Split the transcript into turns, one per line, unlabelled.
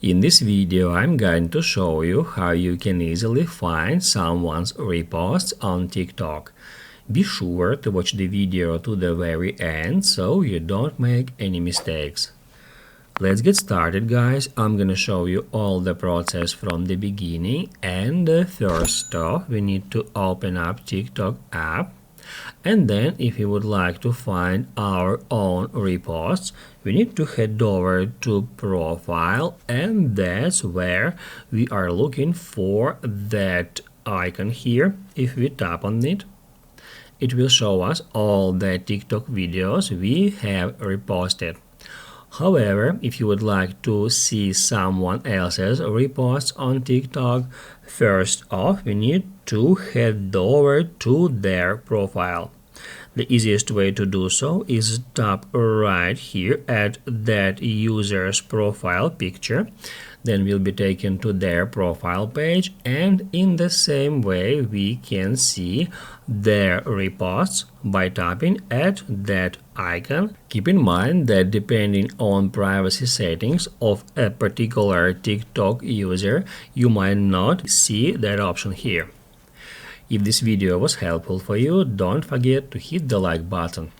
In this video, I'm going to show you how you can easily find someone's reposts on TikTok. Be sure to watch the video to the very end so you don't make any mistakes. Let's get started, guys. I'm gonna show you all the process from the beginning, and first off we need to open up TikTok app. And then if you would like to find our own reposts, we need to head over to profile, and that's where we are looking for that icon here. If we tap on it, it will show us all the TikTok videos we have reposted. However, if you would like to see someone else's reposts on TikTok, first off we need to head over to their profile. The easiest way to do so is tap right here at that user's profile picture. Then we'll be taken to their profile page, and in the same way we can see their reposts by tapping at that icon. Keep in mind that depending on privacy settings of a particular TikTok user, you might not see that option here. If this video was helpful for you, don't forget to hit the like button.